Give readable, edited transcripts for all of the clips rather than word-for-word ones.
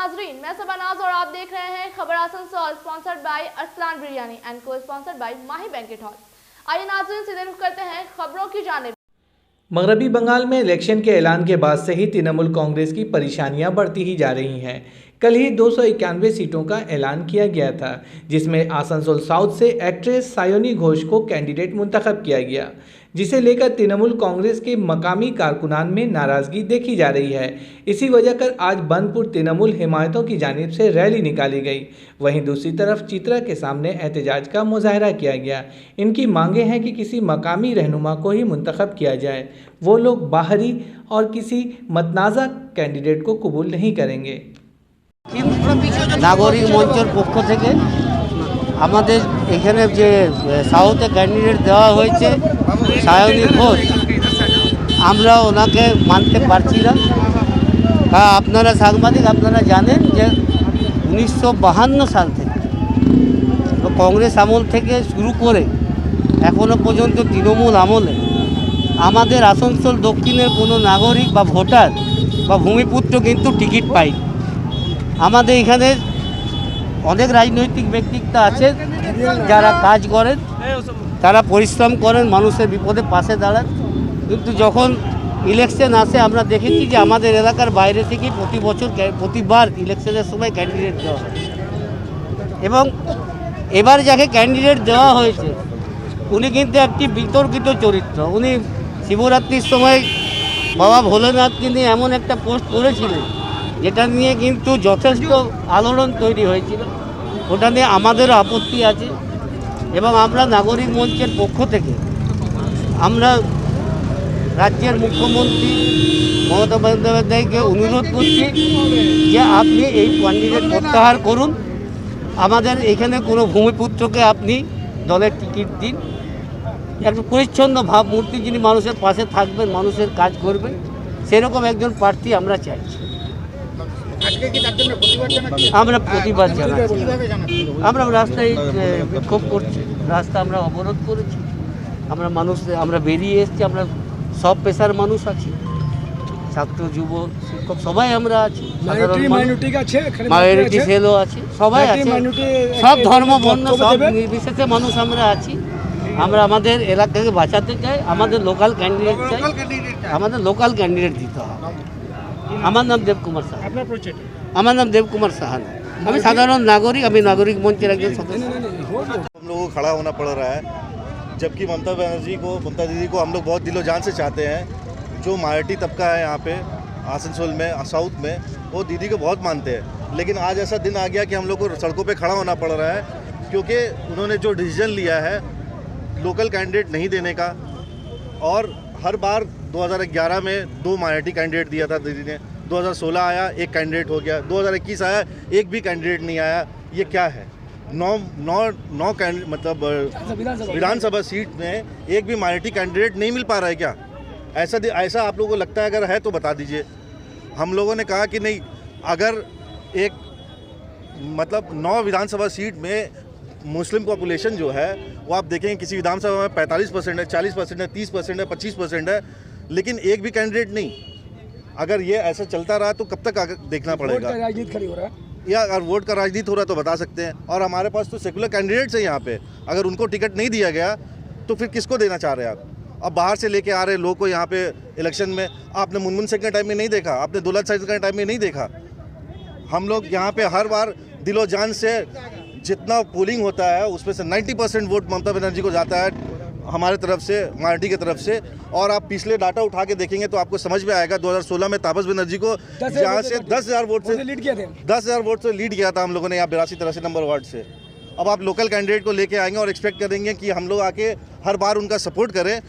नाजरीन, मैं शबानाज और आप देख रहे हैं खबर Asansol, sponsored by Arsalan biryani and cosponsored by Mahi banquet hall. आइए नाजरीन, सीधे रुख करते हैं खबरों की जानिब। मगरबी बंगाल में इलेक्शन के ऐलान के बाद से ही तृणमूल कांग्रेस की परेशानियां बढ़ती ही जा रही हैं। कल ही 291 सीटों का ऐलान किया गया था, जिसमें आसनसोल साउथ से एक्ट्रेस सायोनी घोष को कैंडिडेट मुंतखब किया गया, जिसे लेकर तृणमूल कांग्रेस के मकामी कारकुनान में नाराजगी देखी जा रही है। इसी वजह कर आज बनपुर तृणमूल हिमायतों की जानिब से रैली निकाली गई। वहीं दूसरी तरफ चित्रा के सामने एहतजाज का मुजाहरा किया गया। इनकी मांगे हैं कि किसी मकामी रहनुमा को ही मुंतखब किया जाए। वो लोग बाहरी और किसी मतनाज़ा कैंडिडेट को कबूल नहीं करेंगे। नागरिक मंचर पक्ष থেকে আমাদের এখানে যে সাউথে ক্যান্ডিডেট দেওয়া হয়েছে সায়নী ঘোষ, আমরা ওনাকে মানতে পারছি না। কারণ আপনারা সাংবাদিক, আপনারা জানেন যে 1952 সাল থেকে কংগ্রেস আমল থেকে শুরু করে এখনো পর্যন্ত তৃণমূল আমলে আমাদের আসানসোল দক্ষিণের কোনো নাগরিক বা ভোটার বা ভূমিপুত্র কিন্তু টিকিট পায়নি। আমাদের এখানে অনেক রাজনৈতিক ব্যক্তিত্ব আছে যারা কাজ করেন, তারা পরিশ্রম করেন, মানুষের বিপদে পাশে দাঁড়ান, কিন্তু যখন ইলেকশন আসে আমরা দেখেছি যে আমাদের এলাকার বাইরে থেকে প্রতিবার ইলেকশনের সময় ক্যান্ডিডেট দেওয়া হয়। এবং এবার যাকে ক্যান্ডিডেট দেওয়া হয়েছে উনি কিন্তু একটি বিতর্কিত চরিত্র। উনি শিবরাত্রির সময় বাবা ভোলেনাথকে নিয়ে এমন একটা পোস্ট করেছিলেন যেটা নিয়ে কিন্তু যথেষ্ট আলোড়ন তৈরি হয়েছিল। ওটা নিয়ে আমাদেরও আপত্তি আছে এবং আমরা নাগরিক মঞ্চের পক্ষ থেকে আমরা রাজ্যের মুখ্যমন্ত্রী মমতা বন্দ্যোপাধ্যায়কে অনুরোধ করছি যে আপনি এই ক্যান্ডিডেট প্রত্যাহার করুন। আমাদের এখানে কোনো ভূমিপুত্রকে আপনি দলের টিকিট দিন। একটা পরিচ্ছন্ন ভাবমূর্তি, যিনি মানুষের পাশে থাকবেন, মানুষের কাজ করবেন, সেরকম একজন প্রার্থী আমরা চাইছি। আমরা প্রতিবাদ জানাচ্ছি, আমরা রাস্তায় বিক্ষোভ করছি, রাস্তা আমরা অবরোধ করেছি, আমরা বেরিয়ে এসেছি। আমরা সব পেশার মানুষ আছি, ছাত্র যুব শিক্ষক সবাই আমরা আছি, মাইনরিটি সেলও আছে, সবাই আছে, সব ধর্ম বর্ণ সব নির্বিশেষে মানুষ আমরা আছি। আমরা আমাদের এলাকাকে বাঁচাতে চাই, আমাদের লোকাল ক্যান্ডিডেট চাই, আমাদের লোকাল ক্যান্ডিডেট দিতে হবে। আমার নাম দেবকুমার সাহা। আমার নাম দেবকুমার সাহা। আমি সাধারণ নাগরিক, আমি নাগরিক मंचের একজন সদস্য। हम लोगों को खड़ा होना पड़ रहा है, जबकि ममता दीदी को हम लोग बहुत दिलो जान से चाहते हैं। जो माइनॉरिटी तबका है यहाँ पे आसनसोल में, साउथ में, वो दीदी को बहुत मानते हैं। लेकिन आज ऐसा दिन आ गया कि हम लोग को सड़कों पे खड़ा होना पड़ रहा है, क्योंकि उन्होंने जो डिसीजन लिया है लोकल कैंडिडेट नहीं देने का। और हर बार 2011 में 2 माइनॉरिटी कैंडिडेट दिया था दीदी ने, 2016 आया, एक कैंडिडेट हो गया, 2021 आया, एक भी कैंडिडेट नहीं आया। ये क्या है? 9 मतलब विधानसभा सीट में एक भी माइनॉरिटी कैंडिडेट नहीं मिल पा रहा है क्या? ऐसा आप लोगों को लगता है? अगर है तो बता दीजिए। हम लोगों ने कहा कि नहीं, अगर एक मतलब 9 विधानसभा सीट में मुस्लिम पॉपुलेशन जो है वो आप देखेंगे किसी विधानसभा में 45% है, 40% है, 30% है, 25% है, लेकिन एक भी कैंडिडेट नहीं। अगर ये ऐसा चलता रहा तो कब तक देखना पड़ेगा? राजनीति खड़ी हो रहा है, या अगर वोट का राजनीति हो रहा है तो बता सकते हैं। और हमारे पास तो सेकुलर कैंडिडेट्स हैं यहाँ पे, अगर उनको टिकट नहीं दिया गया तो फिर किसको देना चाह रहे हैं आप? अब बाहर से लेके आ रहे लोग को यहाँ पे इलेक्शन में। आपने मुनमुन सिंह के टाइम में नहीं देखा, आपने दौलत साहिब के टाइम में नहीं देखा। हम लोग यहाँ पे हर बार दिलो जान से जितना पोलिंग होता है उसमें से 90% वोट ममता बनर्जी को जाता है हमारे तरफ से, माइनॉरिटी की तरफ से। और आप पिछले डाटा उठा के देखेंगे तो आपको समझ में आएगा। 2016 में तापस बनर्जी को जहाँ से 10,000 वोट से लीड किया था, 10,000 वोट से लीड किया था हम लोगों ने यहाँ 82-83 नंबर वार्ड से। अब आप लोकल कैंडिडेट को लेके आएंगे और एक्सपेक्ट करेंगे कि हम लोग आके हर बार उनका सपोर्ट करें,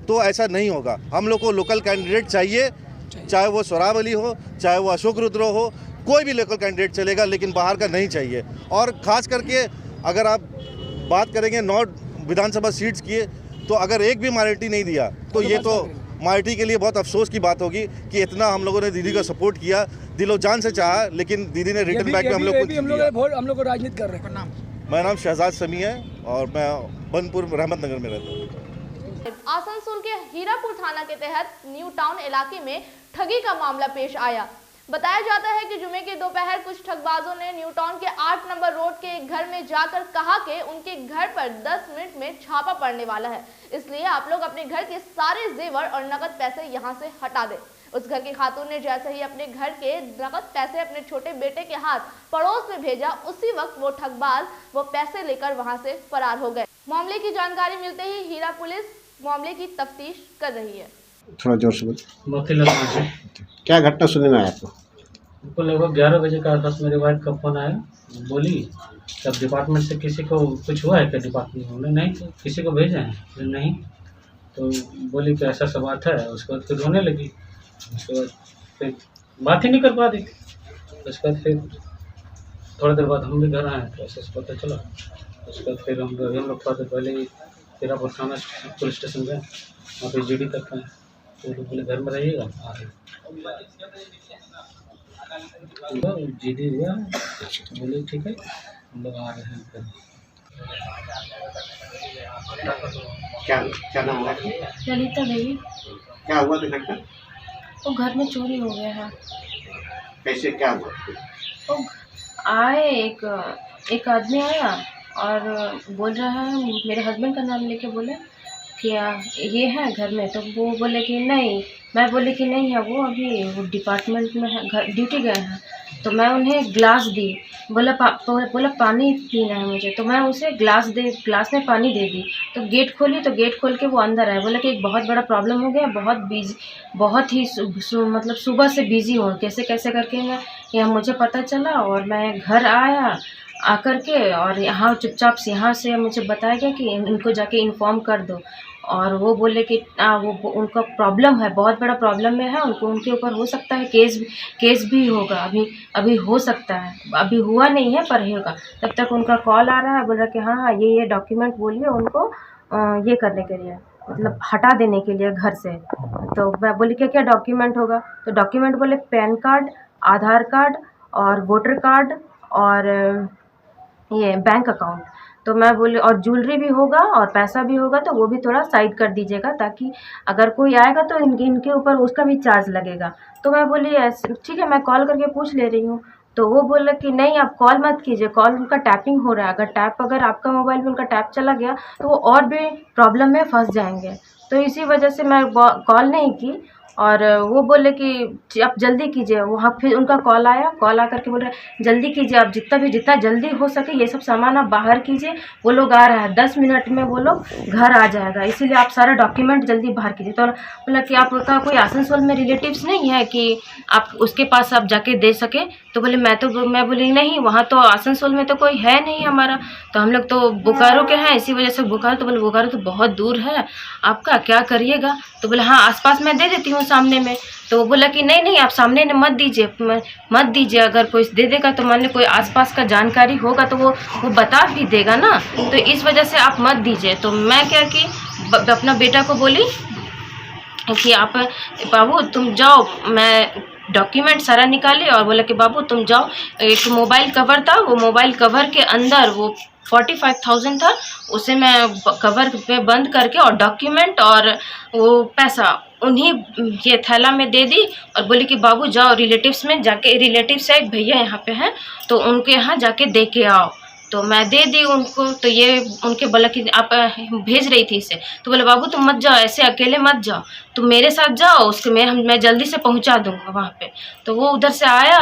तो ऐसा नहीं होगा। हम लोग को लोकल कैंडिडेट चाहिए, चाहे वो सोराब अली हो, चाहे वो अशोक रुद्र हो, कोई भी लोकल कैंडिडेट चलेगा, लेकिन बाहर का नहीं चाहिए। और ख़ास करके अगर आप बात करेंगे 9 विधानसभा सीट्स की, तो अगर एक भी माइनॉरिटी नहीं दिया तो ये तो माइनॉरिटी के लिए बहुत अफसोस की बात होगी कि इतना हम लोगों ने दीदी का सपोर्ट किया, दिलो जान से चाहा, लेकिन दीदी ने रिटर्न बैक में हम लोग को राजनीति कर रहे हैं। मेरा नाम शहजाद समी है और मैं बनपुर रहमत नगर में रहता हूँ। आसनसोल के हीरापुर थाना के तहत न्यू टाउन इलाके में ठगी का मामला पेश आया। बताया जाता है कि जुमे के दोपहर कुछ ठगबाजों ने न्यू टाउन के 8 नंबर रोड के एक घर में जाकर कहा कि उनके घर पर 10 मिनट में छापा पड़ने वाला है, इसलिए आप लोग अपने घर के सारे जेवर और नकद पैसे यहां से हटा दें। उस घर की खातून ने जैसे ही अपने घर के नकद पैसे अपने छोटे बेटे के हाथ पड़ोस में भेजा, उसी वक्त वो ठगबाज वो पैसे लेकर वहां से फरार हो गए। मामले की जानकारी मिलते ही हीरा पुलिस मामले की तफ्तीश कर रही है। थोड़ा जोर से बोल। मोतीलाल से क्या घटना सुनने में आया आपको? हमको लगभग 11 बजे के आसपास मेरे वाइफ का फ़ोन आया, बोली तब डिपार्टमेंट से किसी को कुछ हुआ है क्या डिपार्टमेंट में? नहीं तो किसी को भेजा है? नहीं। तो बोली कि ऐसा सब बात है। उसके बाद फिर रोने लगी। उसके बाद फिर बात ही नहीं कर पा रही थी। उसके बाद फिर थोड़ी देर बाद हम भी घर आए तो ऐसे पता चला। उसके बाद फिर हम लोग थोड़ा देर पहले हीरापुर थाना पुलिस स्टेशन गए, वहाँ पे जीडी तक गए। तो लोग बोले घर में रहिएगा, आ रहे जीडी हुआ, बोले ठीक है हम लोग आ रहे हैं। क्या नाम हुआ? ललिता देवी। क्या हुआ था घटना? वो घर में चोरी हो गया है। कैसे क्या हुआ? वो आए एक आदमी आया और बोल रहा है, मेरे हस्बैंड का नाम लेके बोले कि ये है घर में। तो वो बोले कि नहीं, मैं बोले कि नहीं है, वो अभी वो डिपार्टमेंट में है, घर ड्यूटी गए हैं। तो मैं उन्हें ग्लास दी, बोला पानी पीना है मुझे। तो मैं उसे ग्लास में पानी दे दी। तो गेट खोली, तो गेट खोल के वो अंदर आए, बोला कि एक बहुत बड़ा प्रॉब्लम हो गया, बहुत ही मतलब सुबह से बिजी हूँ, कैसे कैसे करके मैं यहाँ मुझे पता चला और मैं घर आकर के और यहाँ चुपचाप से यहाँ से मुझे बताया गया कि इनको जाके इन्फॉर्म कर दो। और वो बोले कि वो उनका प्रॉब्लम है, बहुत बड़ा प्रॉब्लम में है, उनको उनके ऊपर हो सकता है केस भी होगा, अभी हो सकता है, अभी हुआ नहीं है पर होगा। तब तक उनका कॉल आ रहा है, बोल रहा कि हाँ ये डॉक्यूमेंट बोलिए उनको ये करने के लिए, मतलब हटा देने के लिए घर से। तो मैं बोली क्या डॉक्यूमेंट होगा? तो डॉक्यूमेंट बोले पैन कार्ड, आधार कार्ड और वोटर कार्ड और ये बैंक अकाउंट। तो मैं बोली और ज्वेलरी भी होगा और पैसा भी होगा, तो वो भी थोड़ा साइड कर दीजिएगा ताकि अगर कोई आएगा तो इनके ऊपर उसका भी चार्ज लगेगा। तो मैं बोली ऐसे ठीक है, मैं कॉल करके पूछ ले रही हूँ। तो वो बोला कि नहीं आप कॉल मत कीजिए, कॉल उनका टैपिंग हो रहा है, अगर आपका मोबाइल में उनका टैप चला गया तो वो और भी प्रॉब्लम में फंस जाएंगे। तो इसी वजह से मैं कॉल नहीं की। और वो बोले कि आप जल्दी कीजिए। वहाँ फिर उनका कॉल आकर के बोल रहे जल्दी कीजिए, आप जितना जल्दी हो सके ये सब सामान आप बाहर कीजिए, वो लोग आ रहा है 10 मिनट में वो लोग घर आ जाएगा, इसीलिए आप सारा डॉक्यूमेंट जल्दी बाहर कीजिए। तो बोला कि आपका कोई आसनसोल में रिलेटिव्स नहीं है कि आप उसके पास आप जाके दे सके? तो बोले मैं बोली नहीं, वहाँ तो आसनसोल में तो कोई है नहीं हमारा, तो हम लोग तो बोकारो के हैं, इसी वजह से बोकारो। तो बोले बोकारो तो बहुत दूर है आपका, क्या करिएगा? तो बोले हाँ आसपास मैं दे देती हूँ सामने में। तो वो बोला कि नहीं आप सामने ने मत दीजिए, अगर कोई दे देगा तो मान ली कोई आसपास का जानकारी होगा तो वो बता भी देगा ना, तो इस वजह से आप मत दीजिए। तो मैं क्या कि अपना बेटा को बोली कि आप बाबू तुम जाओ, मैं डॉक्यूमेंट सारा निकाली और बोला कि बाबू तुम जाओ, एक मोबाइल कवर था, वो मोबाइल कवर के अंदर वो 45,000 था, उसे मैं कवर पे बंद करके और डॉक्यूमेंट और वो पैसा उन्हीं ये थैला में दे दी और बोली कि बाबू जाओ रिलेटिव्स में जाके, रिलेटिव्स है एक भैया यहाँ पे हैं तो उनके यहाँ जाके दे के आओ। तो मैं दे दी उनको। तो ये उनके बोला कि आप भेज रही थी इसे, तो बोले बाबू तुम मत जाओ, ऐसे अकेले मत जाओ, तुम मेरे साथ जाओ, उसके मैं जल्दी से पहुंचा दूंगा वहाँ पे। तो वो उधर से आया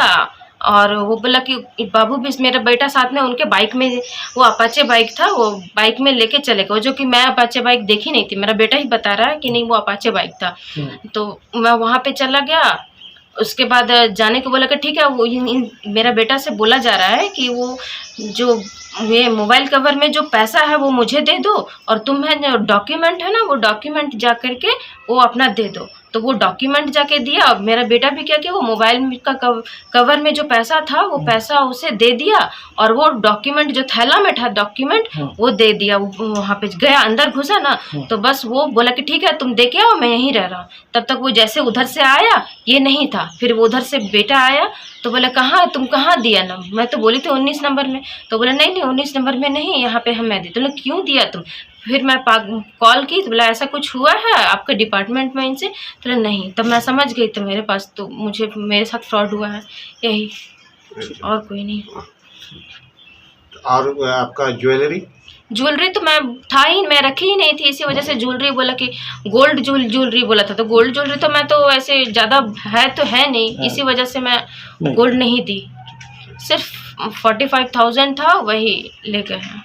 और वो बोला कि बाबू भी, मेरा बेटा साथ में उनके बाइक में, वो अपाचे बाइक था, वो बाइक में लेके चले गए, जो कि मैं अपाचे बाइक देखी नहीं थी, मेरा बेटा ही बता रहा है कि नहीं वो अपाचे बाइक था। तो मैं वहाँ पे चला गया। उसके बाद जाने को बोला कि ठीक है, वो मेरा बेटा से बोला जा रहा है कि वो जो ये मोबाइल कवर में जो पैसा है वो मुझे दे दो और तुम्हें जो डॉक्यूमेंट है ना वो डॉक्यूमेंट जा करके वो अपना दे दो। तो वो डॉक्यूमेंट जाके दिया और मेरा बेटा भी क्या किया, वो मोबाइल का कवर में जो पैसा था वो पैसा उसे दे दिया और वो डॉक्यूमेंट जो थैला में था डॉक्यूमेंट वो दे दिया। वहाँ पे गया, अंदर घुसा ना, तो बस वो बोला कि ठीक है तुम दे के आओ, मैं यहीं रह रहा हूँ। तब तक वो जैसे उधर से आया, ये नहीं था, फिर वो उधर से बेटा आया तो बोला कहाँ तुम कहाँ दिया ना? मैं तो बोली थी 19 नंबर में। तो बोला नहीं 19 नंबर में नहीं, यहाँ पे हम मैं दी। तो क्यों दिया तुम? फिर मैं कॉल की तो बोला ऐसा कुछ हुआ है आपके डिपार्टमेंट में इनसे, तो नहीं। तब मैं समझ गई, तो मेरे पास तो मेरे साथ फ्रॉड हुआ है यही, और कोई नहीं। और आपका ज्वेलरी तो मैं रखी ही नहीं थी, इसी वजह से ज्वेलरी बोला कि गोल्ड ज्वेलरी बोला था, तो गोल्ड ज्वेलरी तो मैं तो ऐसे ज़्यादा तो है नहीं, इसी वजह से मैं गोल्ड नहीं दी। सिर्फ 45,000 था, वही ले गए हैं।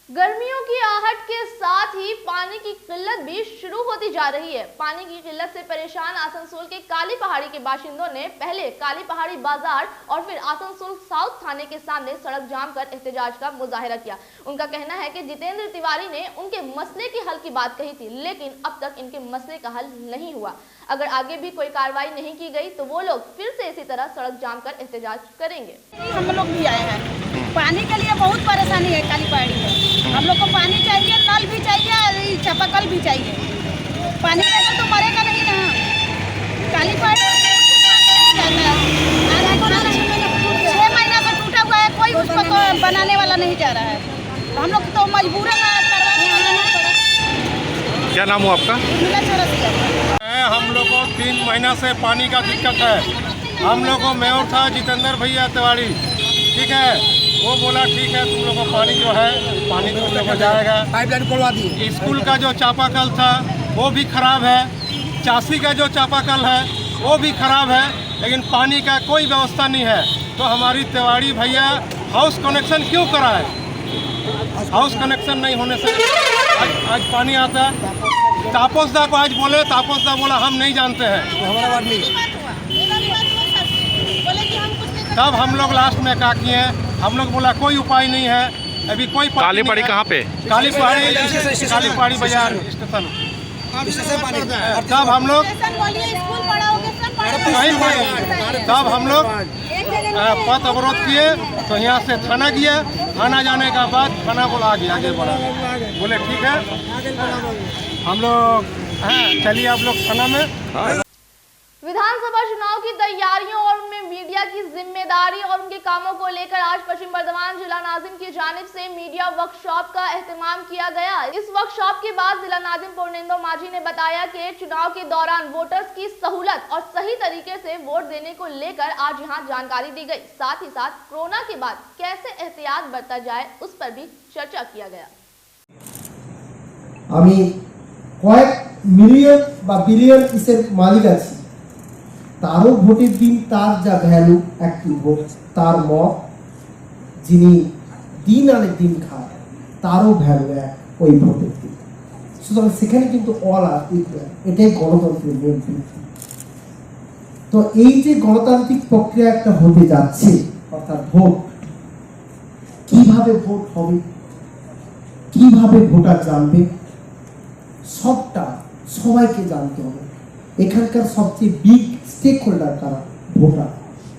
गर्मियों की आहट के साथ ही पानी की किल्लत भी शुरू होती जा रही है। पानी की किल्लत से परेशान आसनसोल के काली पहाड़ी के बाशिंदों ने पहले काली पहाड़ी बाजार और फिर आसनसोल साउथ थाने के सामने सड़क जाम कर एहतजाज का मुजाहिरा किया। उनका कहना है कि जितेंद्र तिवारी ने उनके मसले के हल की बात कही थी, लेकिन अब तक इनके मसले का हल नहीं हुआ। अगर आगे भी कोई कार्रवाई नहीं की गई तो वो लोग फिर से इसी तरह सड़क जाम कर एहतजाज करेंगे। हम लोग भी आए हैं, पानी के लिए बहुत परेशानी है काली पहाड़ी में। हम लोग को पानी चाहिए, नल भी चाहिए और चापाकल भी चाहिए। पानी रहेगा तो मरेगा नहीं ना। काली पहाड़ी 6 महीना से टूटा हुआ है, कोई उसको तो बनाने वाला नहीं जा रहा है। हम लोग तो मजबूरन करवाना पड़ा। क्या नाम हुआ आपका? हम लोग को 3 महीना से पानी का दिक्कत है। हम लोग को मेयर था जितेंद्र भैया तिवारी, ठीक है, वो बोला ठीक है तुम लोग को पानी जो है पानी तुम लोग को जाएगा। पाइपलाइन खोलवा दी। स्कूल का जो चापाकल था वो भी खराब है, चासी का जो चापाकल है वो भी खराब है, लेकिन पानी का कोई व्यवस्था नहीं है। तो हमारी तिवारी भैया हाउस कनेक्शन क्यों कराए? हाउस कनेक्शन नहीं होने से आज पानी आता है। तापोसदा को आज बोले, तापोसदा बोला हम नहीं जानते हैं, हमारा बात नहीं। तब हम लोग लास्ट में क्या किए, हम लोग बोला कोई उपाय नहीं है, अभी कोई काली पहाड़ी कहाँ पे? काली पहाड़ी बाजार स्टेशन। तब हम लोग तब हम लोग पथ अवरोध किए, तो यहाँ से थाना गया। थाना जाने का बाद थाना बोला आगे बढ़ा, बोले ठीक है हम लोग चलिए आप लोग थाना में। विधानसभा चुनाव की तैयारियों और उनमें मीडिया की जिम्मेदारी और उनके कामों को लेकर आज पश्चिम बर्धमान जिला नाजिम की जानिब से मीडिया वर्कशॉप का एहतमाम किया गया। इस वर्कशॉप के बाद जिला नाजिम पूर्णेंदु माझी ने बताया कि चुनाव के दौरान वोटर्स की सहूलत और सही तरीके से वोट देने को लेकर आज यहाँ जानकारी दी गई। साथ ही साथ कोरोना के बाद कैसे एहतियात बरता जाए उस पर भी चर्चा किया गया। কয়েক মিলিয়ন বা বিলিয়ন পিসের মালিক আছে, তারও ভোটের দিন তার যা ভ্যালু একটি ভোট, তার মত যিনি দিন আনে দিন খায় তারও ভ্যালু এক ওই ভোটের দিন। সুতরাং সেখানে কিন্তু অল আর ইকুয়াল, এটাই গণতন্ত্রের মেন ভিত্তি। তো এই যে গণতান্ত্রিক প্রক্রিয়া একটা হতে যাচ্ছে, অর্থাৎ ভোট, কিভাবে ভোট হবে, কিভাবে ভোটার জানবে, সবটা সবাইকে জানতে হবে। এখানকার সবচেয়ে বিগ স্টেক হোল্ডার কারা? ভোটার,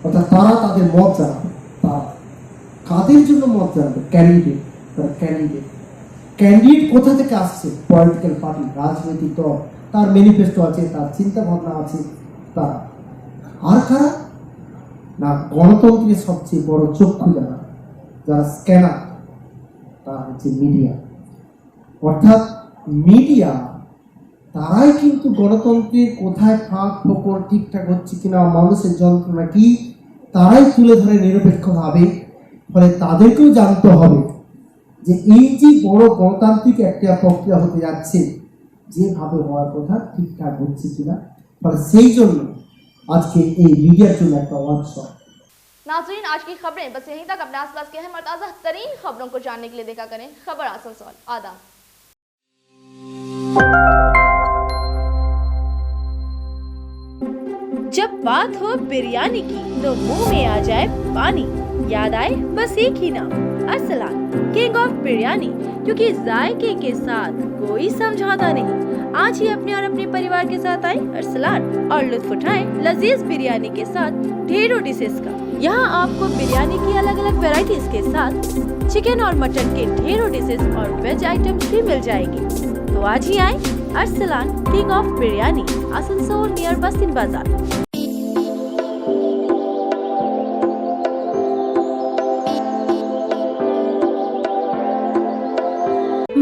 অর্থাৎ তারা তাদের মত জানাবে। তারা কাদের জন্য মত জানাবে? ক্যান্ডিডেট। তারা ক্যান্ডিডেট কোথা থেকে আসছে? পলিটিক্যাল পার্টি, রাজনৈতিক দল, তার ম্যানিফেস্টো আছে, তার চিন্তা ভাবনা আছে। তারা আর কারা? না, গণতন্ত্রের সবচেয়ে বড় চক্ষু যারা স্ক্যানার, তারা হচ্ছে মিডিয়া। অর্থাৎ মিডিয়া তারাই কিন্তু গণতন্ত্রের কোথায় ফাঁক ফোকর ঠিকঠাক হচ্ছে কিনা, মানুষের যন্ত্রণা কি, তারাই তুলে ধরে নিরপেক্ষভাবে। ফলে তাদেরকেও জানতে হবে যে এই যে বড় গণতান্ত্রিক একটা প্রক্রিয়া হতে যাচ্ছে, যেভাবে হওয়ার কথা ঠিকঠাক হচ্ছে কিনা। ফলে সেই জন্য আজকে এই মিডিয়ার জন্য একটা ওয়ার্কশপ। नाज़रीन, आज की खबरें बस यहीं तक। अपने आसपास के अहम और ताज़ा तरीन खबरों को जानने के लिए देखा करें खबर आसनसोल। आदाब। जब बात हो बिरयानी की तो मुंह में आ जाए पानी, याद आए बस एक ही नाम, अरसलान, किंग ऑफ बिरयानी। क्योंकि जायके के साथ कोई समझौता नहीं। आज ही अपने और अपने परिवार के साथ आए अरसलान और लुत्फ उठाएं लजीज बिरयानी के साथ ढेरों डिशेस का। यहाँ आपको बिरयानी की अलग अलग वैरायटीज के साथ चिकन और मटन के ढेरों डिशेस और वेज आइटम्स भी मिल जाएंगे। तो आज ही आए Arsalan, king of biryani, Asansol near Bastin Bazar.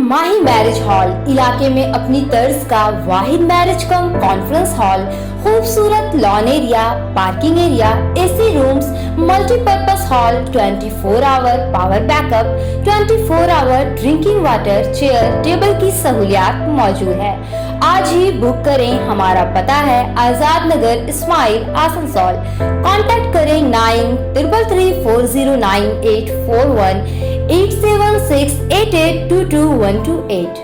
Mahi marriage hall इलाके में अपनी तर्ज का वाहिद मैरिज कम कॉन्फ्रेंस हॉल, खूबसूरत lawn area, parking area, AC rooms, multipurpose hall, 24 hour power backup, 24 hour drinking water, chair table की सहूलियात मौजूद है। आज ही बुक करें। हमारा पता है आजाद नगर, इस्माइल, आसनसोल। कॉन्टैक्ट करें 9334098841 87688222128।